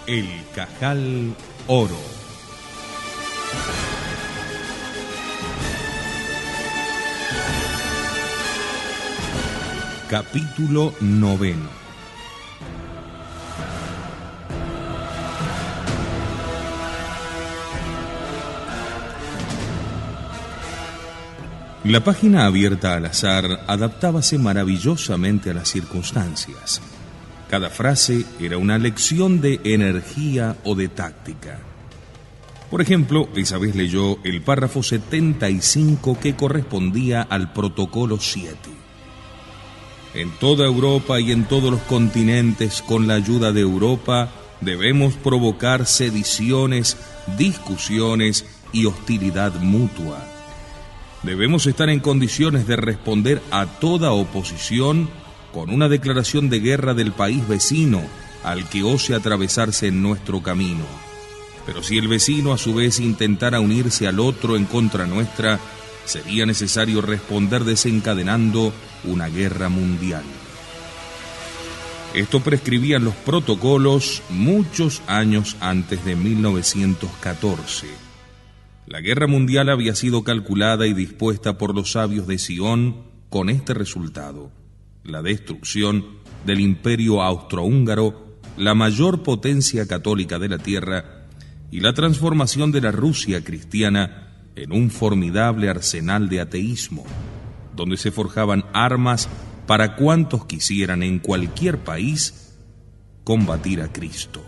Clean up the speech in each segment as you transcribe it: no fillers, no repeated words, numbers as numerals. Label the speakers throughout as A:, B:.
A: El Cajal Oro. Capítulo 9. La página abierta al azar adaptábase maravillosamente a las circunstancias. Cada frase era una lección de energía o de táctica. Por ejemplo, esa vez leyó el párrafo 75 que correspondía al protocolo 7. En toda Europa y en todos los continentes, con la ayuda de Europa, debemos provocar sediciones, discusiones y hostilidad mutua. Debemos estar en condiciones de responder a toda oposición con una declaración de guerra del país vecino al que ose atravesarse en nuestro camino. Pero si el vecino a su vez intentara unirse al otro en contra nuestra, sería necesario responder desencadenando una guerra mundial. Esto prescribían los protocolos muchos años antes de 1914. La guerra mundial había sido calculada y dispuesta por los sabios de Sion con este resultado: la destrucción del Imperio Austrohúngaro, la mayor potencia católica de la tierra, y la transformación de la Rusia cristiana en un formidable arsenal de ateísmo, donde se forjaban armas para cuantos quisieran en cualquier país combatir a Cristo.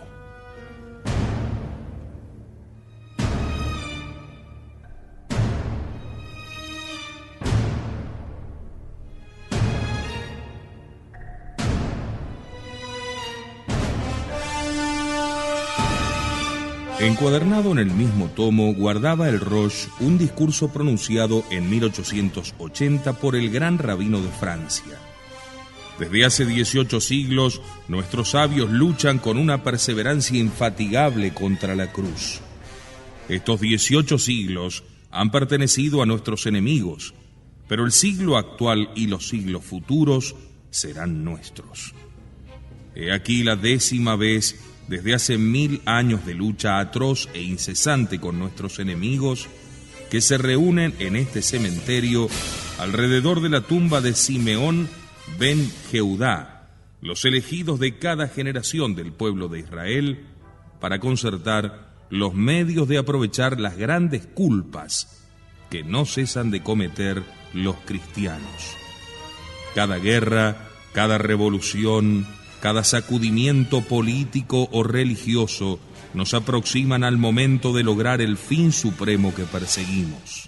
A: Encuadernado en el mismo tomo guardaba el Roche un discurso pronunciado en 1880 por el gran rabino de Francia. Desde hace 18 siglos, nuestros sabios luchan con una perseverancia infatigable contra la cruz. Estos 18 siglos han pertenecido a nuestros enemigos, pero el siglo actual y los siglos futuros serán nuestros. He aquí la 10ª vez desde hace 1000 años de lucha atroz e incesante con nuestros enemigos, que se reúnen en este cementerio alrededor de la tumba de Simeón ben Jehudá, los elegidos de cada generación del pueblo de Israel, para concertar los medios de aprovechar las grandes culpas que no cesan de cometer los cristianos. Cada guerra, cada revolución, cada sacudimiento político o religioso nos aproximan al momento de lograr el fin supremo que perseguimos.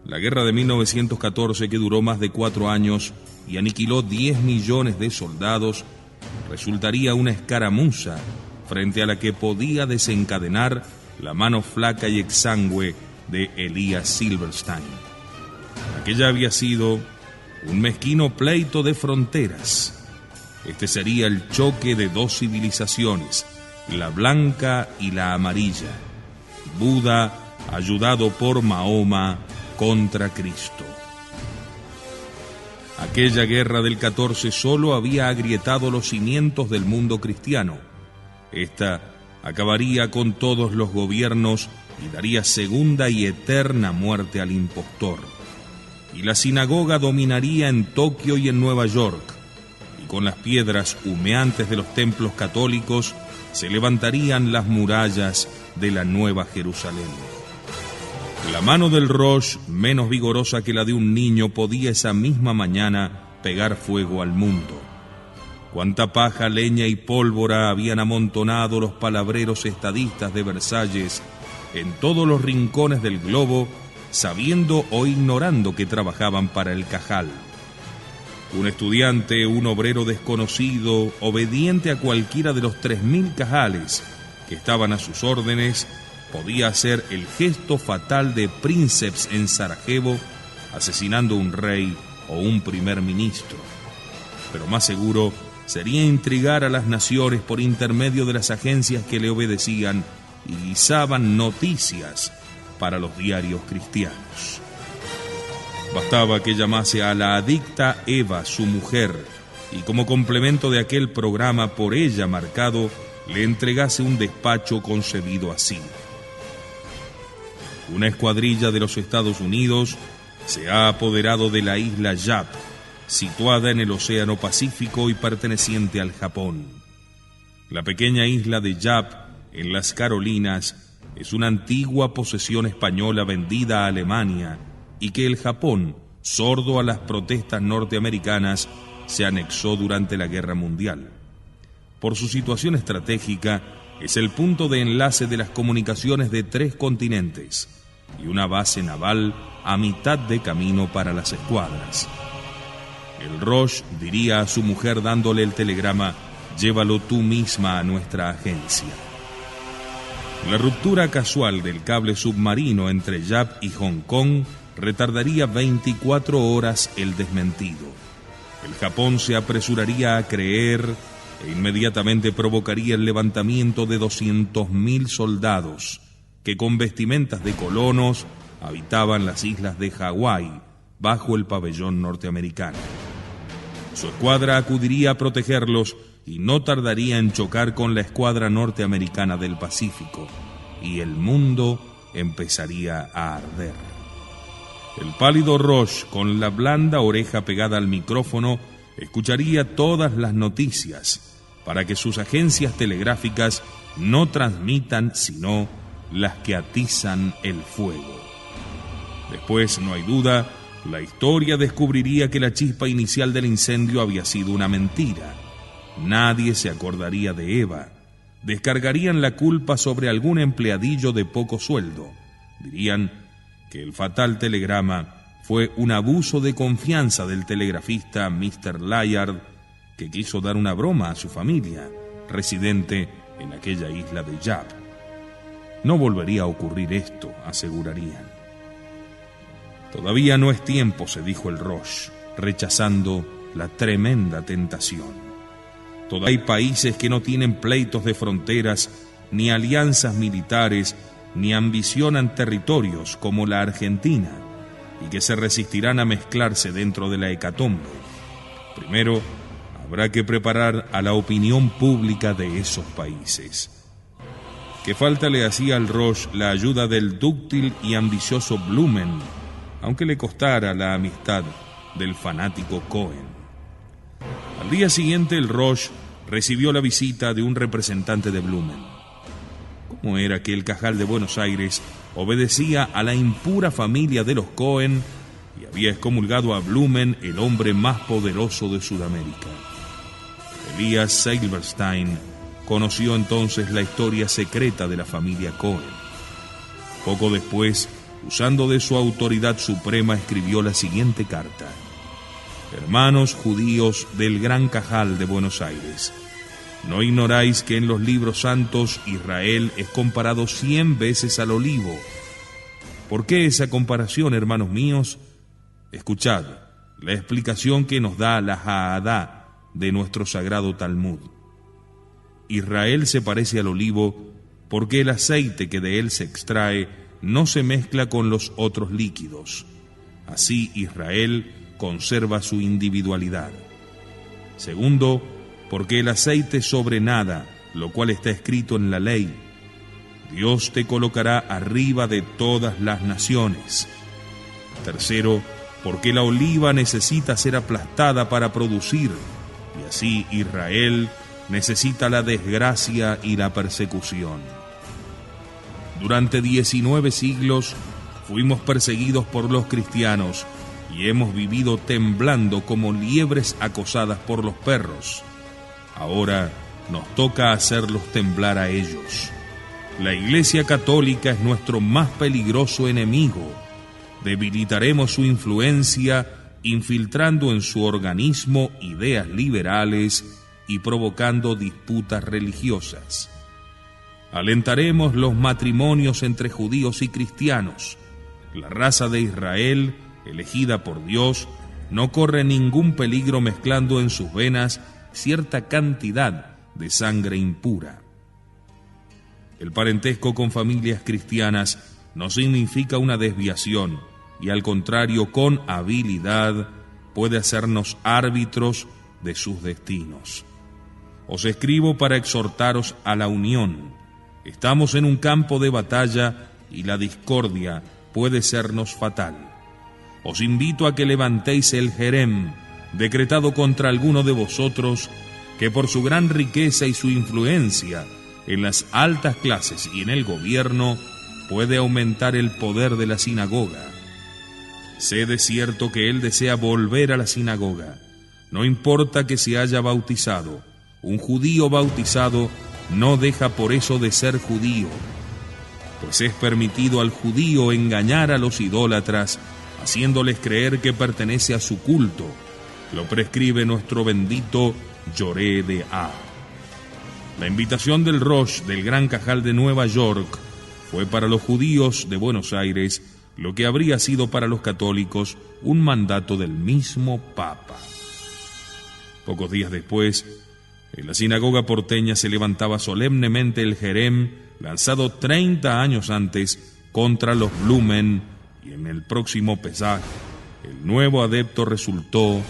A: La guerra de 1914, que duró más de 4 años y aniquiló 10 millones de soldados, resultaría una escaramuza frente a la que podía desencadenar la mano flaca y exangüe de Elías Silberstein. Aquella había sido un mezquino pleito de fronteras. Este sería el choque de 2 civilizaciones, la blanca y la amarilla. Buda, ayudado por Mahoma, contra Cristo. Aquella guerra del 14 solo había agrietado los cimientos del mundo cristiano. Esta acabaría con todos los gobiernos y daría segunda y eterna muerte al impostor. Y la sinagoga dominaría en Tokio y en Nueva York. Con las piedras humeantes de los templos católicos se levantarían las murallas de la Nueva Jerusalén. La mano del Roche, menos vigorosa que la de un niño, podía esa misma mañana pegar fuego al mundo. Cuánta paja, leña y pólvora habían amontonado los palabreros estadistas de Versalles en todos los rincones del globo, sabiendo o ignorando que trabajaban para el Cajal. Un estudiante, un obrero desconocido, obediente a cualquiera de los 3000 cajales que estaban a sus órdenes, podía hacer el gesto fatal de Princeps en Sarajevo, asesinando un rey o un primer ministro. Pero más seguro sería intrigar a las naciones por intermedio de las agencias que le obedecían y guisaban noticias para los diarios cristianos. Bastaba que llamase a la adicta Eva, su mujer, y como complemento de aquel programa por ella marcado, le entregase un despacho concebido así. Una escuadrilla de los Estados Unidos se ha apoderado de la isla Yap, situada en el Océano Pacífico y perteneciente al Japón. La pequeña isla de Yap, en las Carolinas, es una antigua posesión española vendida a Alemania y que el Japón, sordo a las protestas norteamericanas, se anexó durante la Guerra Mundial. Por su situación estratégica, es el punto de enlace de las comunicaciones de 3 continentes y una base naval a mitad de camino para las escuadras. El Roche diría a su mujer dándole el telegrama: llévalo tú misma a nuestra agencia. La ruptura casual del cable submarino entre Yap y Hong Kong retardaría 24 horas el desmentido. El Japón se apresuraría a creer e inmediatamente provocaría el levantamiento de 200.000 soldados que con vestimentas de colonos habitaban las islas de Hawái bajo el pabellón norteamericano. Su escuadra acudiría a protegerlos y no tardaría en chocar con la escuadra norteamericana del Pacífico, y el mundo empezaría a arder. El pálido Roche, con la blanda oreja pegada al micrófono, escucharía todas las noticias para que sus agencias telegráficas no transmitan sino las que atizan el fuego. Después, no hay duda, la historia descubriría que la chispa inicial del incendio había sido una mentira. Nadie se acordaría de Eva. Descargarían la culpa sobre algún empleadillo de poco sueldo. Dirían que el fatal telegrama fue un abuso de confianza del telegrafista Mr. Layard, que quiso dar una broma a su familia, residente en aquella isla de Yap. No volvería a ocurrir esto, asegurarían. Todavía no es tiempo, se dijo el Roche, rechazando la tremenda tentación. Todavía hay países que no tienen pleitos de fronteras, ni alianzas militares, ni ambicionan territorios como la Argentina, y que se resistirán a mezclarse dentro de la hecatombe. Primero, habrá que preparar a la opinión pública de esos países. ¿Qué falta le hacía al Roche la ayuda del dúctil y ambicioso Blumen, aunque le costara la amistad del fanático Cohen? Al día siguiente, el Roche recibió la visita de un representante de Blumen. ¿Cómo era que el Cajal de Buenos Aires obedecía a la impura familia de los Cohen y había excomulgado a Blumen, el hombre más poderoso de Sudamérica? Elías Silberstein conoció entonces la historia secreta de la familia Cohen. Poco después, usando de su autoridad suprema, escribió la siguiente carta: Hermanos judíos del Gran Cajal de Buenos Aires, ¿no ignoráis que en los libros santos Israel es comparado 100 veces al olivo? ¿Por qué esa comparación, hermanos míos? Escuchad la explicación que nos da la Ha'adá de nuestro sagrado Talmud. Israel se parece al olivo porque el aceite que de él se extrae no se mezcla con los otros líquidos. Así Israel conserva su individualidad. Segundo, porque el aceite sobre nada, lo cual está escrito en la ley. Dios te colocará arriba de todas las naciones. Tercero, porque la oliva necesita ser aplastada para producir, y así Israel necesita la desgracia y la persecución. Durante 19 siglos fuimos perseguidos por los cristianos y hemos vivido temblando como liebres acosadas por los perros. Ahora nos toca hacerlos temblar a ellos. La Iglesia Católica es nuestro más peligroso enemigo. Debilitaremos su influencia infiltrando en su organismo ideas liberales y provocando disputas religiosas. Alentaremos los matrimonios entre judíos y cristianos. La raza de Israel, elegida por Dios, no corre ningún peligro mezclando en sus venas cierta cantidad de sangre impura. El parentesco con familias cristianas no significa una desviación y al contrario, con habilidad puede hacernos árbitros de sus destinos. os escribo para exhortaros a la unión. Estamos en un campo de batalla y la discordia puede sernos fatal. Os invito a que levantéis el jerem, decretado contra alguno de vosotros, que por su gran riqueza y su influencia en las altas clases y en el gobierno puede aumentar el poder de la sinagoga. Sé de cierto que él desea volver a la sinagoga. No importa que se haya bautizado. Un judío bautizado no deja por eso de ser judío, pues es permitido al judío engañar a los idólatras, haciéndoles creer que pertenece a su culto. Lo prescribe nuestro bendito Yoré de A. La invitación del Rosh del Gran Cajal de Nueva York fue para los judíos de Buenos Aires lo que habría sido para los católicos un mandato del mismo Papa. Pocos días después, en la sinagoga porteña se levantaba solemnemente el jerem lanzado 30 años antes contra los Blumen, y en el próximo Pesaj el nuevo adepto resultó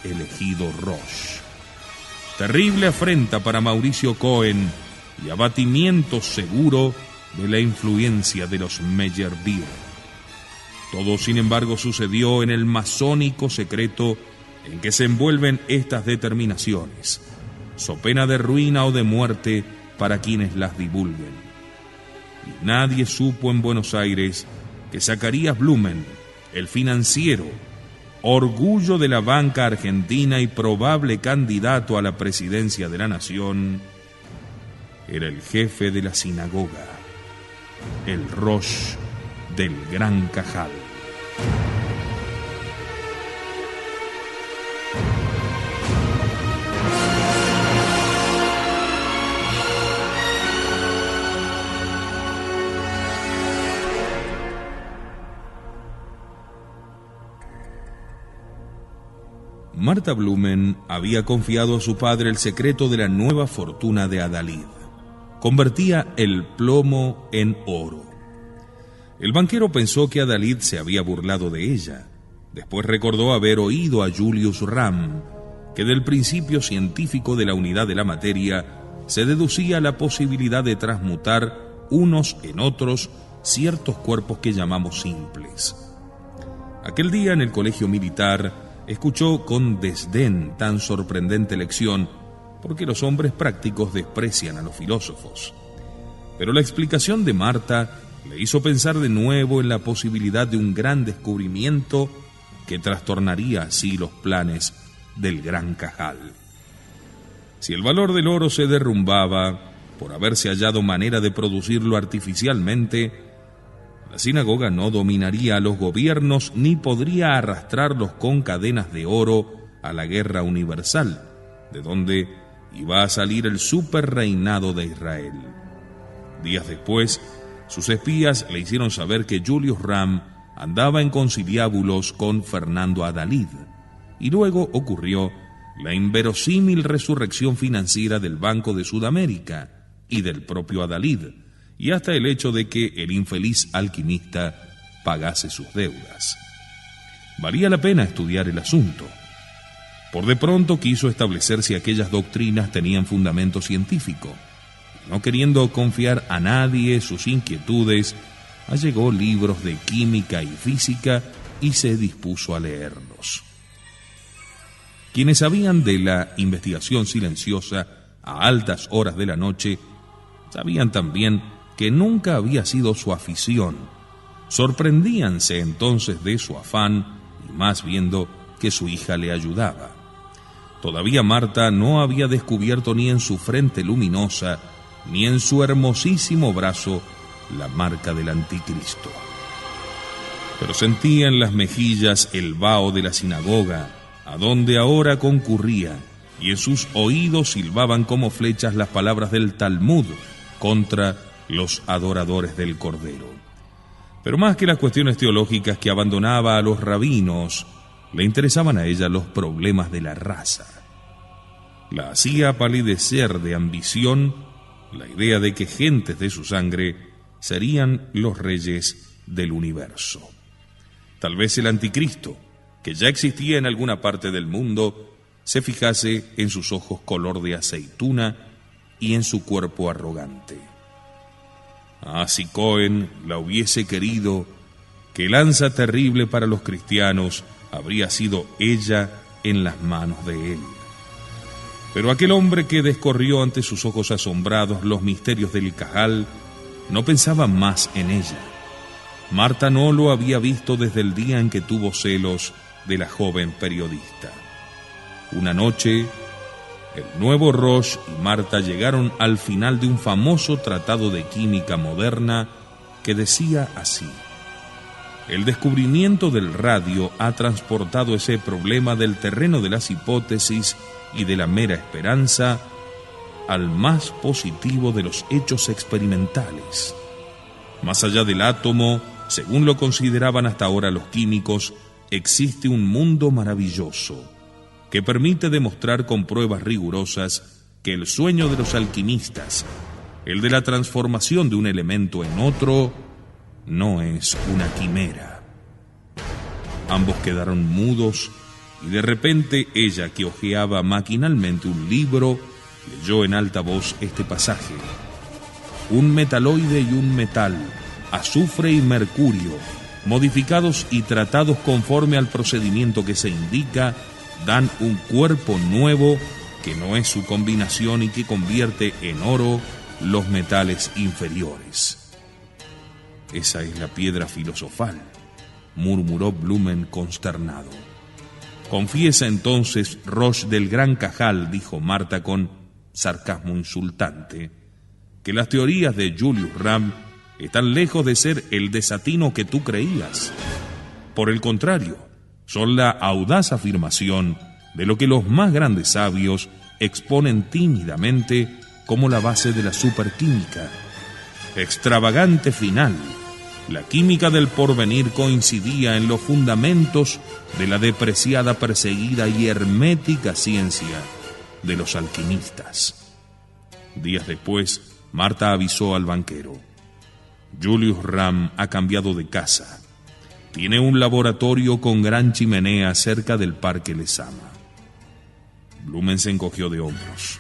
A: elegido Rosh. Terrible afrenta para Mauricio Cohen y abatimiento seguro de la influencia de los Meyerbeer. Todo, sin embargo, sucedió en el masónico secreto en que se envuelven estas determinaciones, so pena de ruina o de muerte para quienes las divulguen. Y nadie supo en Buenos Aires que Zacarías Blumen, el financiero, orgullo de la banca argentina y probable candidato a la presidencia de la nación, era el jefe de la sinagoga, el Rosh del Gran Cajal. Marta Blumen había confiado a su padre el secreto de la nueva fortuna de Adalid. Convertía el plomo en oro. El banquero pensó que Adalid se había burlado de ella. Después recordó haber oído a Julius Ram que del principio científico de la unidad de la materia se deducía la posibilidad de transmutar unos en otros ciertos cuerpos que llamamos simples. Aquel día en el colegio militar escuchó con desdén tan sorprendente lección, porque los hombres prácticos desprecian a los filósofos. Pero la explicación de Marta le hizo pensar de nuevo en la posibilidad de un gran descubrimiento que trastornaría así los planes del Gran Cajal. Si el valor del oro se derrumbaba por haberse hallado manera de producirlo artificialmente, la sinagoga no dominaría a los gobiernos ni podría arrastrarlos con cadenas de oro a la guerra universal, de donde iba a salir el superreinado de Israel. Días después, sus espías le hicieron saber que Julius Ram andaba en conciliábulos con Fernando Adalid, y luego ocurrió la inverosímil resurrección financiera del Banco de Sudamérica y del propio Adalid, y hasta el hecho de que el infeliz alquimista pagase sus deudas. Valía la pena estudiar el asunto. Por de pronto quiso establecer si aquellas doctrinas tenían fundamento científico. No queriendo confiar a nadie sus inquietudes, allegó libros de química y física y se dispuso a leerlos. Quienes sabían de la investigación silenciosa a altas horas de la noche, sabían también que nunca había sido su afición. Sorprendíanse entonces de su afán, y más viendo que su hija le ayudaba. Todavía Marta no había descubierto ni en su frente luminosa, ni en su hermosísimo brazo, la marca del anticristo. Pero sentía en las mejillas el vaho de la sinagoga, a donde ahora concurría, y en sus oídos silbaban como flechas las palabras del Talmud contra los adoradores del Cordero. Pero más que las cuestiones teológicas que abandonaba a los rabinos, le interesaban a ella los problemas de la raza. La hacía palidecer de ambición la idea de que gentes de su sangre serían los reyes del universo. Tal vez el anticristo, que ya existía en alguna parte del mundo, se fijase en sus ojos color de aceituna y en su cuerpo arrogante. Ah, si Cohen la hubiese querido, qué lanza terrible para los cristianos habría sido ella en las manos de él. Pero aquel hombre que descorrió ante sus ojos asombrados los misterios del Cajal no pensaba más en ella. Marta no lo había visto desde el día en que tuvo celos de la joven periodista. Una noche, el nuevo Roche y Marta llegaron al final de un famoso tratado de química moderna que decía así: el descubrimiento del radio ha transportado ese problema del terreno de las hipótesis y de la mera esperanza al más positivo de los hechos experimentales. Más allá del átomo, según lo consideraban hasta ahora los químicos, existe un mundo maravilloso que permite demostrar con pruebas rigurosas que el sueño de los alquimistas, el de la transformación de un elemento en otro, no es una quimera. Ambos quedaron mudos y de repente ella, que hojeaba maquinalmente un libro, leyó en alta voz este pasaje: un metaloide y un metal, azufre y mercurio, modificados y tratados conforme al procedimiento que se indica, dan un cuerpo nuevo que no es su combinación y que convierte en oro los metales inferiores. Esa es la piedra filosofal, murmuró Blumen consternado. Confiesa entonces, Roche del Gran Cajal, dijo Marta con sarcasmo insultante, que las teorías de Julius Ram están lejos de ser el desatino que tú creías. Por el contrario, son la audaz afirmación de lo que los más grandes sabios exponen tímidamente como la base de la superquímica. Extravagante final, la química del porvenir coincidía en los fundamentos de la depreciada, perseguida y hermética ciencia de los alquimistas. Días después, Marta avisó al banquero: Julius Ram ha cambiado de casa. Tiene un laboratorio con gran chimenea cerca del Parque Lezama. Blumen se encogió de hombros.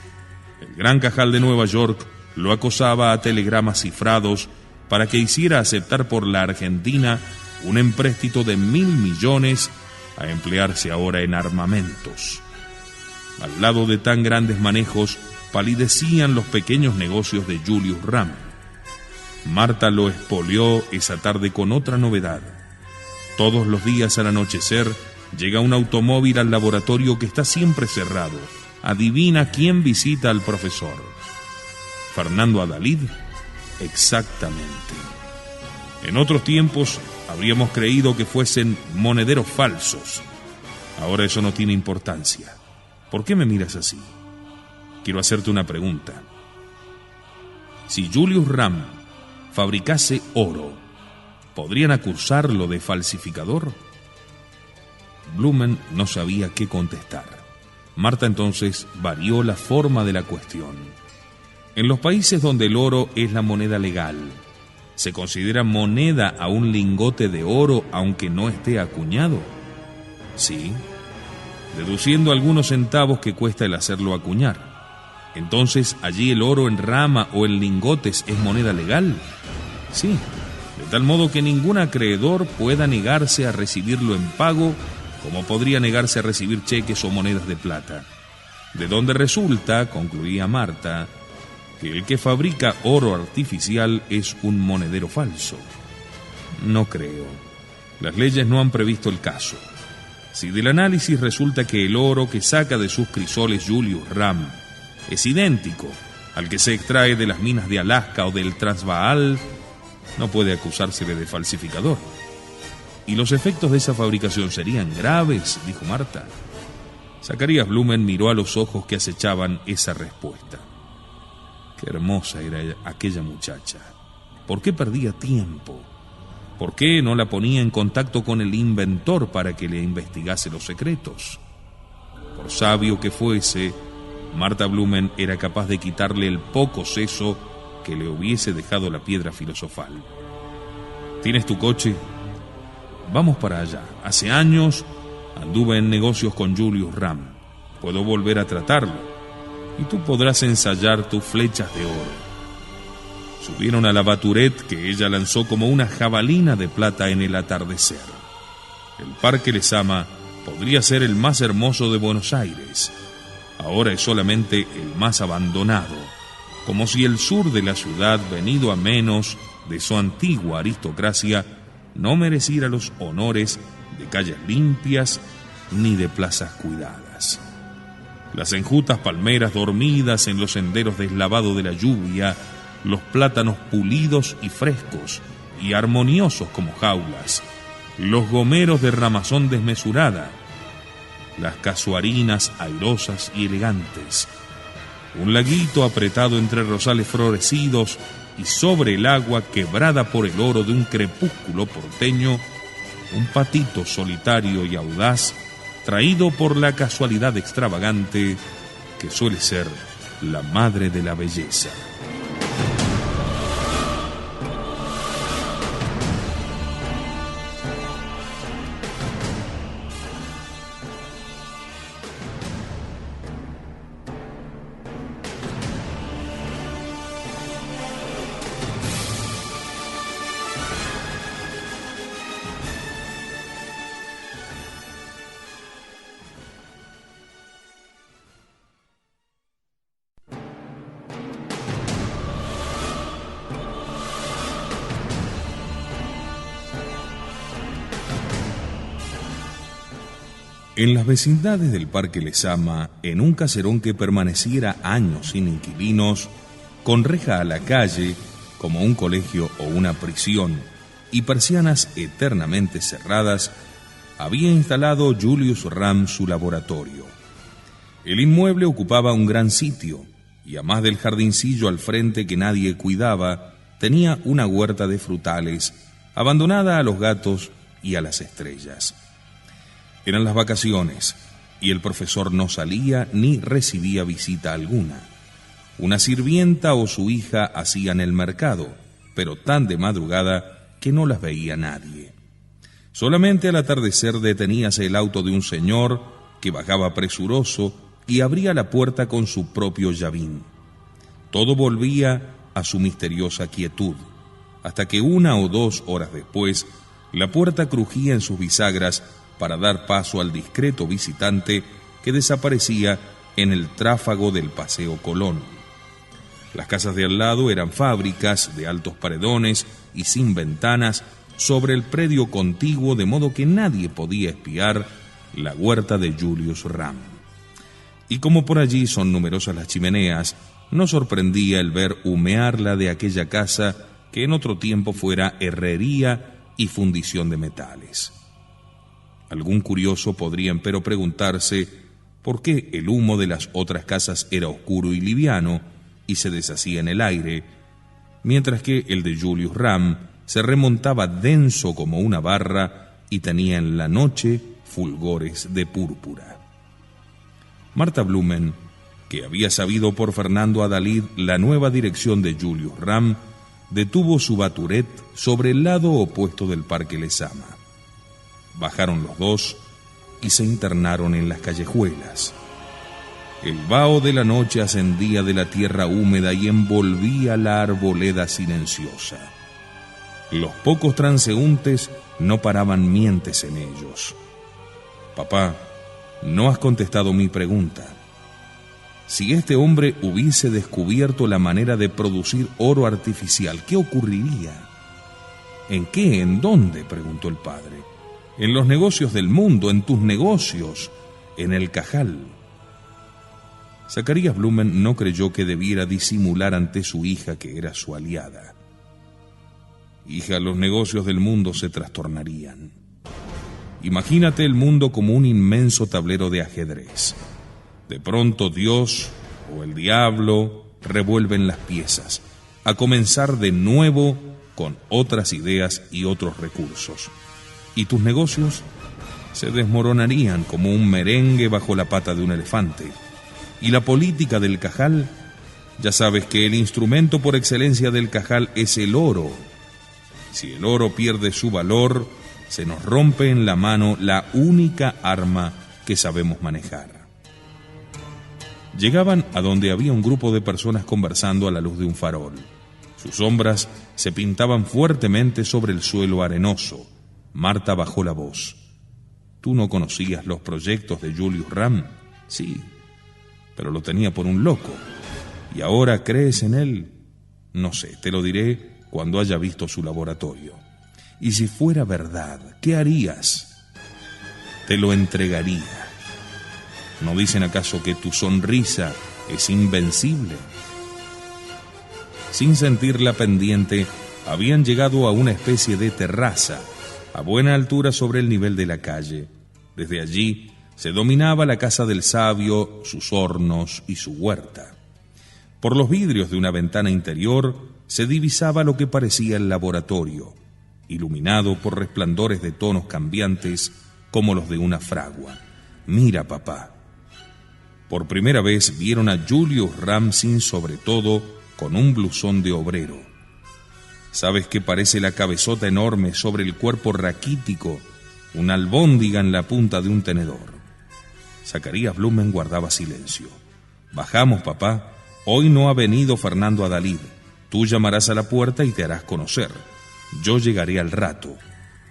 A: El Gran Cajal de Nueva York lo acosaba a telegramas cifrados para que hiciera aceptar por la Argentina un empréstito de 1.000 millones a emplearse ahora en armamentos. Al lado de tan grandes manejos, palidecían los pequeños negocios de Julius Ram. Marta lo expolió esa tarde con otra novedad. Todos los días al anochecer llega un automóvil al laboratorio que está siempre cerrado. Adivina quién visita al profesor. ¿Fernando Adalid? Exactamente. En otros tiempos habríamos creído que fuesen monederos falsos. Ahora eso no tiene importancia. ¿Por qué me miras así? Quiero hacerte una pregunta. Si Julius Ram fabricase oro, ¿podrían acusarlo de falsificador? Blumen no sabía qué contestar. Marta entonces varió la forma de la cuestión. En los países donde el oro es la moneda legal, ¿se considera moneda a un lingote de oro aunque no esté acuñado? Sí, deduciendo algunos centavos que cuesta el hacerlo acuñar. Entonces, ¿allí el oro en rama o en lingotes es moneda legal? Sí, de tal modo que ningún acreedor pueda negarse a recibirlo en pago, como podría negarse a recibir cheques o monedas de plata. De donde resulta, concluía Marta, que el que fabrica oro artificial es un monedero falso. No creo. Las leyes no han previsto el caso. Si del análisis resulta que el oro que saca de sus crisoles Julius Ram es idéntico al que se extrae de las minas de Alaska o del Transvaal, no puede acusársele de falsificador. ¿Y los efectos de esa fabricación serían graves?, dijo Marta. Zacarías Blumen miró a los ojos que acechaban esa respuesta. Qué hermosa era aquella muchacha. ¿Por qué perdía tiempo? ¿Por qué no la ponía en contacto con el inventor para que le investigase los secretos? Por sabio que fuese, Marta Blumen era capaz de quitarle el poco seso que le hubiese dejado la piedra filosofal. ¿Tienes tu coche? Vamos para allá. Hace años anduve en negocios con Julius Ram. puedo volver a tratarlo, y tú podrás ensayar tus flechas de oro. Subieron a la Batourette, que ella lanzó como una jabalina de plata en el atardecer. El Parque Lezama podría ser el más hermoso de Buenos Aires. Ahora es solamente el más abandonado, como si el sur de la ciudad, venido a menos de su antigua aristocracia, no mereciera los honores de calles limpias ni de plazas cuidadas. Las enjutas palmeras dormidas en los senderos deslavados de la lluvia, los plátanos pulidos y frescos y armoniosos como jaulas, los gomeros de ramazón desmesurada, las casuarinas airosas y elegantes, un laguito apretado entre rosales florecidos y sobre el agua quebrada por el oro de un crepúsculo porteño, un patito solitario y audaz traído por la casualidad extravagante que suele ser la madre de la belleza. En las vecindades del Parque Lezama, en un caserón que permaneciera años sin inquilinos, con reja a la calle, como un colegio o una prisión, y persianas eternamente cerradas, había instalado Julius Ram su laboratorio. El inmueble ocupaba un gran sitio, y a más del jardincillo al frente que nadie cuidaba, tenía una huerta de frutales, abandonada a los gatos y a las estrellas. Eran las vacaciones, y el profesor no salía ni recibía visita alguna. Una sirvienta o su hija hacían el mercado, pero tan de madrugada que no las veía nadie. Solamente al atardecer deteníase el auto de un señor que bajaba presuroso y abría la puerta con su propio llavín. Todo volvía a su misteriosa quietud, hasta que 1 o 2 horas después la puerta crujía en sus bisagras para dar paso al discreto visitante que desaparecía en el tráfago del Paseo Colón. Las casas de al lado eran fábricas de altos paredones y sin ventanas sobre el predio contiguo, de modo que nadie podía espiar la huerta de Julius Ram. Y como por allí son numerosas las chimeneas, no sorprendía el ver humear la de aquella casa que en otro tiempo fuera herrería y fundición de metales. Algún curioso podría empero preguntarse por qué el humo de las otras casas era oscuro y liviano y se deshacía en el aire, mientras que el de Julius Ram se remontaba denso como una barra y tenía en la noche fulgores de púrpura. Marta Blumen, que había sabido por Fernando Adalid la nueva dirección de Julius Ram, detuvo su Batourette sobre el lado opuesto del Parque Lezama. Bajaron los dos y se internaron en las callejuelas. El vaho de la noche ascendía de la tierra húmeda y envolvía la arboleda silenciosa. Los pocos transeúntes no paraban mientes en ellos. Papá, no has contestado mi pregunta. Si este hombre hubiese descubierto la manera de producir oro artificial, ¿qué ocurriría? ¿En qué? ¿En dónde?, preguntó el padre. En los negocios del mundo, en tus negocios, en el Cajal. Zacarías Blumen no creyó que debiera disimular ante su hija que era su aliada. Hija, los negocios del mundo se trastornarían. Imagínate el mundo como un inmenso tablero de ajedrez. De pronto Dios o el diablo revuelven las piezas, a comenzar de nuevo con otras ideas y otros recursos. Y tus negocios se desmoronarían como un merengue bajo la pata de un elefante. Y la política del Cajal, ya sabes que el instrumento por excelencia del Cajal es el oro. Si el oro pierde su valor, se nos rompe en la mano la única arma que sabemos manejar. Llegaban a donde había un grupo de personas conversando a la luz de un farol. Sus sombras se pintaban fuertemente sobre el suelo arenoso. Marta bajó la voz. ¿Tú no conocías los proyectos de Julius Ram? Sí, pero lo tenía por un loco. ¿Y ahora crees en él? No sé, te lo diré cuando haya visto su laboratorio. Y si fuera verdad, ¿qué harías? Te lo entregaría. ¿No dicen acaso que tu sonrisa es invencible? Sin sentir la pendiente, habían llegado a una especie de terraza, a buena altura sobre el nivel de la calle. Desde allí se dominaba la casa del sabio, sus hornos y su huerta. Por los vidrios de una ventana interior se divisaba lo que parecía el laboratorio, iluminado por resplandores de tonos cambiantes como los de una fragua. Mira, papá. Por primera vez vieron a Julius Ram sin sobre todo, con un blusón de obrero. ¿Sabes qué parece la cabezota enorme sobre el cuerpo raquítico? Una albóndiga en la punta de un tenedor. Zacarías Blumen guardaba silencio. Bajamos, papá. Hoy no ha venido Fernando Adalid. Tú llamarás a la puerta y te harás conocer. Yo llegaré al rato.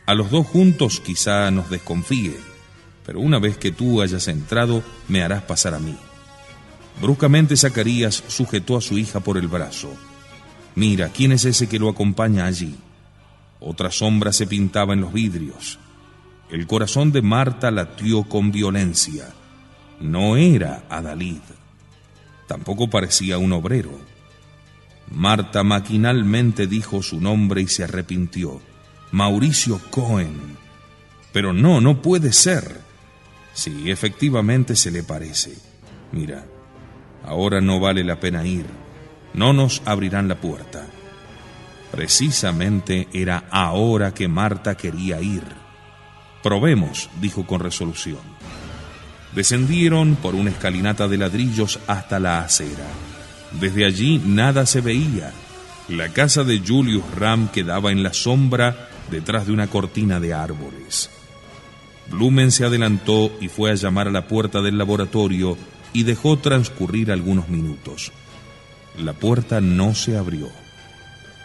A: A los dos juntos quizá nos desconfíe, pero una vez que tú hayas entrado, me harás pasar a mí. Bruscamente Zacarías sujetó a su hija por el brazo. Mira, ¿quién es ese que lo acompaña allí? Otra sombra se pintaba en los vidrios. El corazón de Marta latió con violencia. No era Adalid. Tampoco parecía un obrero. Marta maquinalmente dijo su nombre y se arrepintió. Mauricio Cohen. Pero no puede ser. Sí, efectivamente se le parece. Mira, ahora no vale la pena ir. No nos abrirán la puerta. Precisamente era ahora que Marta quería ir. Probemos, dijo con resolución. Descendieron por una escalinata de ladrillos hasta la acera. Desde allí nada se veía. La casa de Julius Ram quedaba en la sombra detrás de una cortina de árboles. Blumen se adelantó y fue a llamar a la puerta del laboratorio y dejó transcurrir algunos minutos. La puerta no se abrió.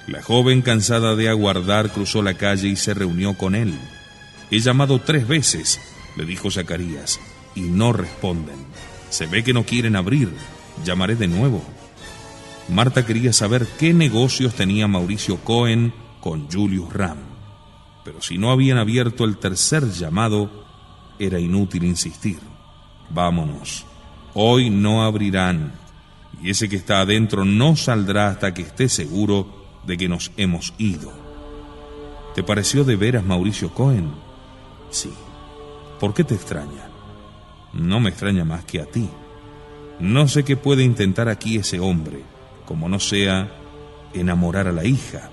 A: La joven, cansada de aguardar, cruzó la calle y se reunió con él. He llamado 3 veces, le dijo Zacarías, y no responden. Se ve que no quieren abrir. Llamaré de nuevo. Marta quería saber qué negocios tenía Mauricio Cohen con Julius Ram. Pero si no habían abierto el tercer llamado, era inútil insistir. Vámonos. Hoy no abrirán. Y ese que está adentro no saldrá hasta que esté seguro de que nos hemos ido. ¿Te pareció de veras Mauricio Cohen? Sí. ¿Por qué te extraña? No me extraña más que a ti. No sé qué puede intentar aquí ese hombre, como no sea enamorar a la hija.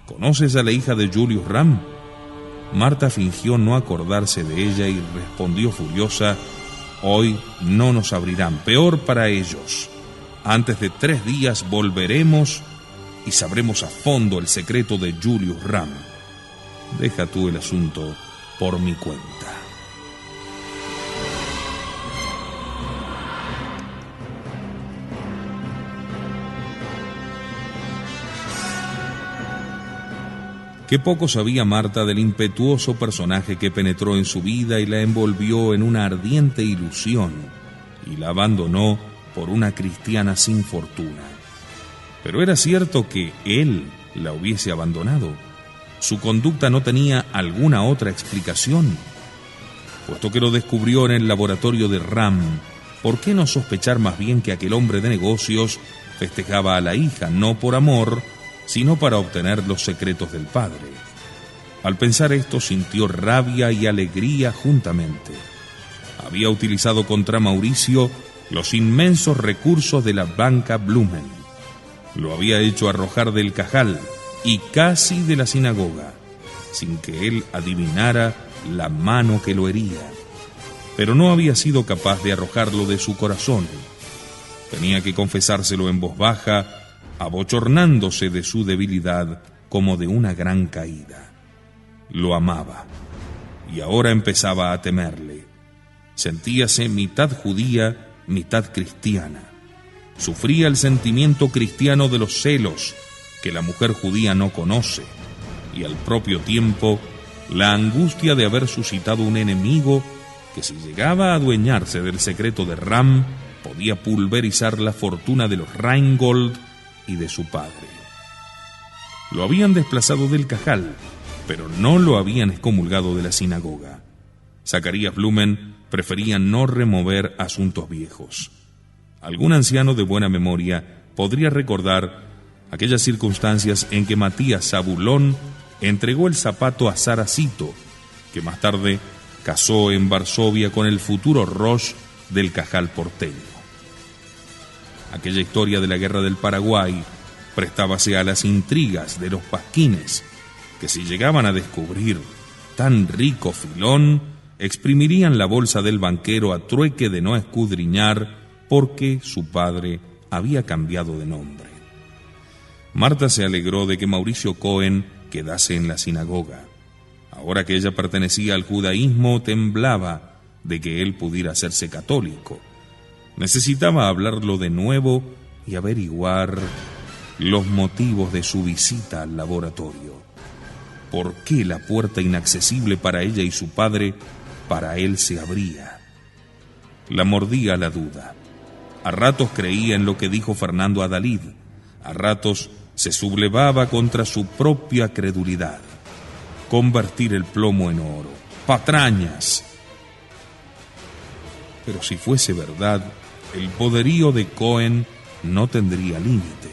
A: ¿Conoces a la hija de Julius Ram? Marta fingió no acordarse de ella y respondió furiosa: hoy no nos abrirán, peor para ellos. Antes de 3 días volveremos y sabremos a fondo el secreto de Julius Ram. Deja tú el asunto por mi cuenta. Qué poco sabía Marta del impetuoso personaje que penetró en su vida y la envolvió en una ardiente ilusión y la abandonó por una cristiana sin fortuna. Pero era cierto que él la hubiese abandonado. Su conducta no tenía alguna otra explicación. Puesto que lo descubrió en el laboratorio de Ram, ¿por qué no sospechar más bien que aquel hombre de negocios festejaba a la hija, no por amor, sino para obtener los secretos del padre? Al pensar esto, sintió rabia y alegría juntamente. Había utilizado contra Mauricio los inmensos recursos de la banca Blumen. Lo había hecho arrojar del cajal y casi de la sinagoga, sin que él adivinara la mano que lo hería. Pero no había sido capaz de arrojarlo de su corazón. Tenía que confesárselo en voz baja, abochornándose de su debilidad como de una gran caída. Lo amaba, y ahora empezaba a temerle. Sentíase mitad judía mitad cristiana. Sufría el sentimiento cristiano de los celos que la mujer judía no conoce, y al propio tiempo la angustia de haber suscitado un enemigo que, si llegaba a adueñarse del secreto de Ram, podía pulverizar la fortuna de los Rheingold y de su padre. Lo habían desplazado del Cajal, pero no lo habían excomulgado de la sinagoga. Zacarías Blumen prefería no remover asuntos viejos. Algún anciano de buena memoria podría recordar aquellas circunstancias en que Matías Zabulón entregó el zapato a Saracito, que más tarde casó en Varsovia con el futuro Rosh del Cajal porteño. Aquella historia de la guerra del Paraguay prestábase a las intrigas de los pasquines, que si llegaban a descubrir tan rico filón, exprimirían la bolsa del banquero a trueque de no escudriñar porque su padre había cambiado de nombre. Marta se alegró de que Mauricio Cohen quedase en la sinagoga. Ahora que ella pertenecía al judaísmo, temblaba de que él pudiera hacerse católico. Necesitaba hablarlo de nuevo y averiguar los motivos de su visita al laboratorio. ¿Por qué la puerta inaccesible para ella y su padre, para él se abría? La mordía la duda. A ratos creía en lo que dijo Fernando Adalid, a ratos se sublevaba contra su propia credulidad. Convertir el plomo en oro, patrañas. Pero si fuese verdad, el poderío de Cohen no tendría límite.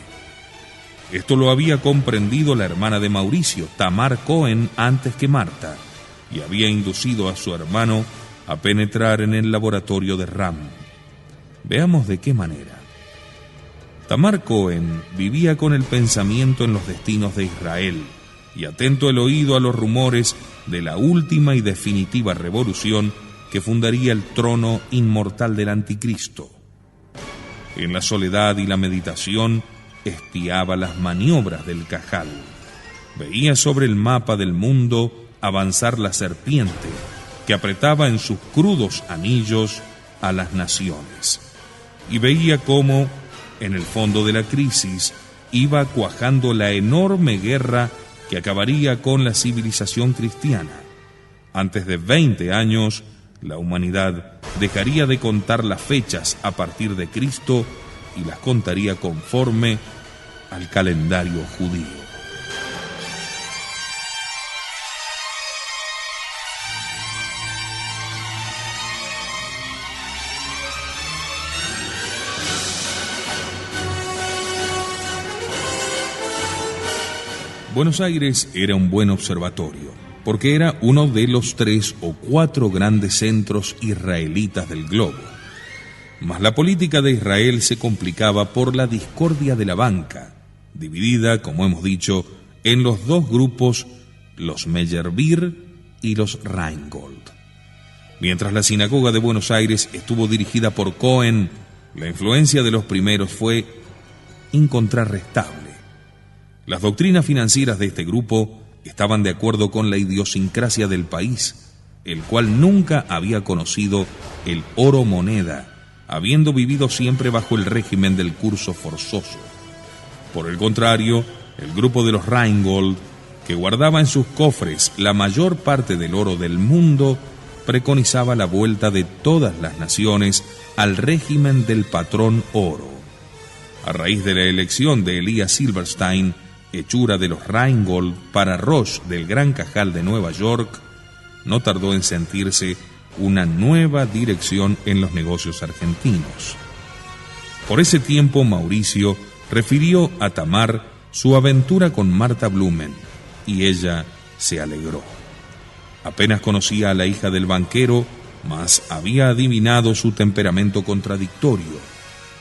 A: Esto lo había comprendido la hermana de Mauricio, Tamar Cohen, antes que Marta, y había inducido a su hermano a penetrar en el laboratorio de Ram. Veamos de qué manera. Tamar Cohen vivía con el pensamiento en los destinos de Israel y atento el oído a los rumores de la última y definitiva revolución que fundaría el trono inmortal del anticristo. En la soledad y la meditación espiaba las maniobras del Cajal. Veía sobre el mapa del mundo avanzar la serpiente que apretaba en sus crudos anillos a las naciones. Y veía cómo, en el fondo de la crisis, iba cuajando la enorme guerra que acabaría con la civilización cristiana. Antes de 20 años, la humanidad dejaría de contar las fechas a partir de Cristo y las contaría conforme al calendario judío. Buenos Aires era un buen observatorio, porque era uno de los 3 o 4 grandes centros israelitas del globo. Mas la política de Israel se complicaba por la discordia de la banca, dividida, como hemos dicho, en los 2 grupos, los Meyerbeer y los Rheingold. Mientras la sinagoga de Buenos Aires estuvo dirigida por Cohen, la influencia de los primeros fue incontrarrestable. Las doctrinas financieras de este grupo estaban de acuerdo con la idiosincrasia del país, el cual nunca había conocido el oro moneda, habiendo vivido siempre bajo el régimen del curso forzoso. Por el contrario, el grupo de los Rheingold, que guardaba en sus cofres la mayor parte del oro del mundo, preconizaba la vuelta de todas las naciones al régimen del patrón oro. A raíz de la elección de Elías Silverstein, hechura de los Rheingold para Rosh del Gran Cajal de Nueva York, no tardó en sentirse una nueva dirección en los negocios argentinos. Por ese tiempo, Mauricio refirió a Tamar su aventura con Marta Blumen, y ella se alegró. Apenas conocía a la hija del banquero, mas había adivinado su temperamento contradictorio,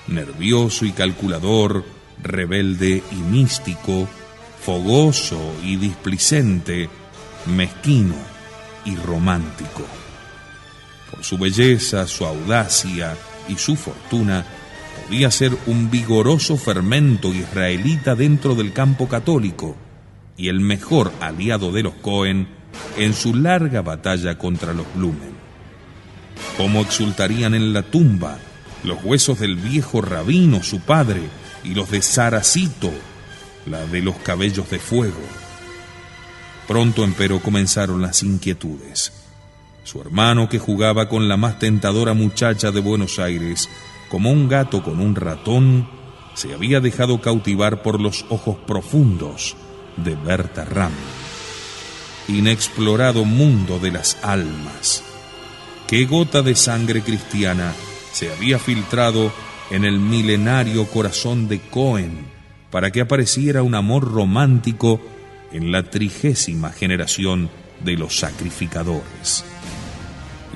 A: nervioso y calculador, rebelde y místico, fogoso y displicente, mezquino y romántico. Por su belleza, su audacia y su fortuna, podía ser un vigoroso fermento israelita dentro del campo católico y el mejor aliado de los Cohen en su larga batalla contra los Blumen. Cómo exultarían en la tumba los huesos del viejo rabino, su padre, y los de Saracito, la de los cabellos de fuego. Pronto, empero, comenzaron las inquietudes. Su hermano, que jugaba con la más tentadora muchacha de Buenos Aires, como un gato con un ratón, se había dejado cautivar por los ojos profundos de Berta Ram. Inexplorado mundo de las almas. ¿Qué gota de sangre cristiana se había filtrado en el milenario corazón de Cohen para que apareciera un amor romántico en la 30ª generación de los sacrificadores?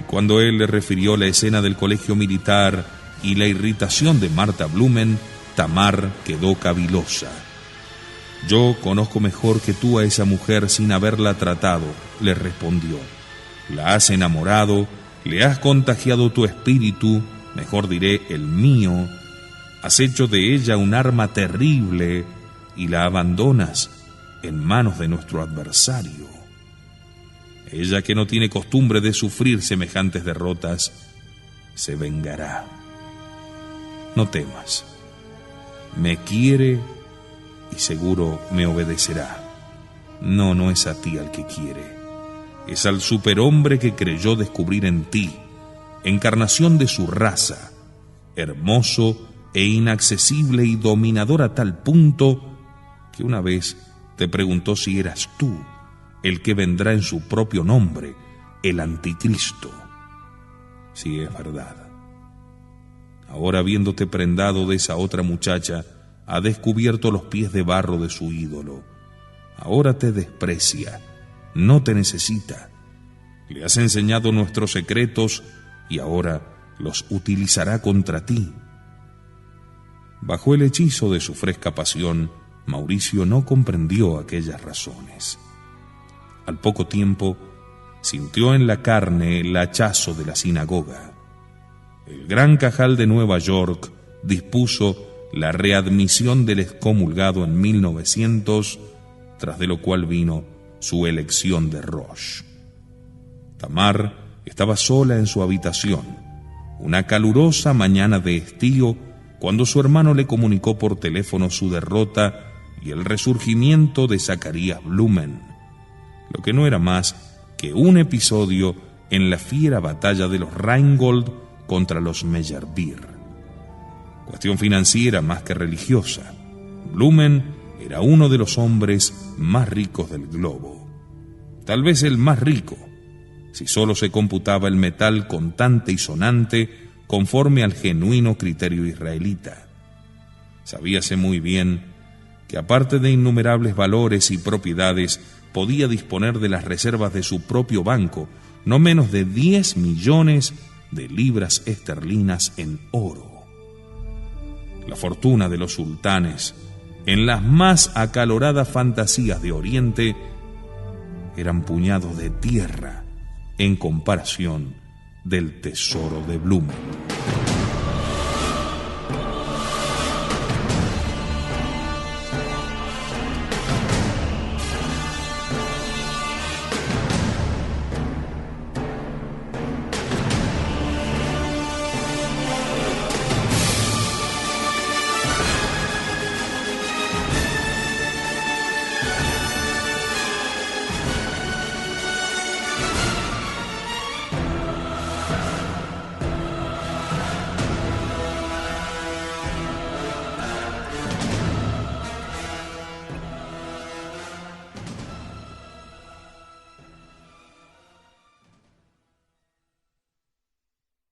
A: Y cuando él le refirió la escena del colegio militar y la irritación de Marta Blumen, Tamar quedó cavilosa. «Yo conozco mejor que tú a esa mujer sin haberla tratado», le respondió. «La has enamorado, le has contagiado tu espíritu, mejor diré el mío, has hecho de ella un arma terrible y la abandonas en manos de nuestro adversario. Ella, que no tiene costumbre de sufrir semejantes derrotas, se vengará. No temas, me quiere y seguro me obedecerá. No es a ti al que quiere, es al superhombre que creyó descubrir en ti, encarnación de su raza, hermoso e inaccesible y dominador a tal punto que una vez te preguntó si eras tú el que vendrá en su propio nombre, el anticristo. Sí, es verdad. Ahora, viéndote prendado de esa otra muchacha, ha descubierto los pies de barro de su ídolo. Ahora te desprecia, no te necesita. Le has enseñado nuestros secretos y ahora los utilizará contra ti. Bajo el hechizo de su fresca pasión, Mauricio no comprendió aquellas razones. Al poco tiempo, sintió en la carne el hachazo de la sinagoga. El Gran Cajal de Nueva York dispuso la readmisión del excomulgado en 1900, tras de lo cual vino su elección de Roche. Tamar estaba sola en su habitación, una calurosa mañana de estío, cuando su hermano le comunicó por teléfono su derrota y el resurgimiento de Zacarías Blumen, lo que no era más que un episodio en la fiera batalla de los Rheingold contra los Meyerbeer. Cuestión financiera más que religiosa. Blumen era uno de los hombres más ricos del globo. Tal vez el más rico, si solo se computaba el metal contante y sonante conforme al genuino criterio israelita. Sabíase muy bien que, aparte de innumerables valores y propiedades, podía disponer de las reservas de su propio banco, no menos de 10 millones de libras esterlinas en oro. La fortuna de los sultanes, en las más acaloradas fantasías de Oriente, eran puñados de tierra en comparación del tesoro de Blumen.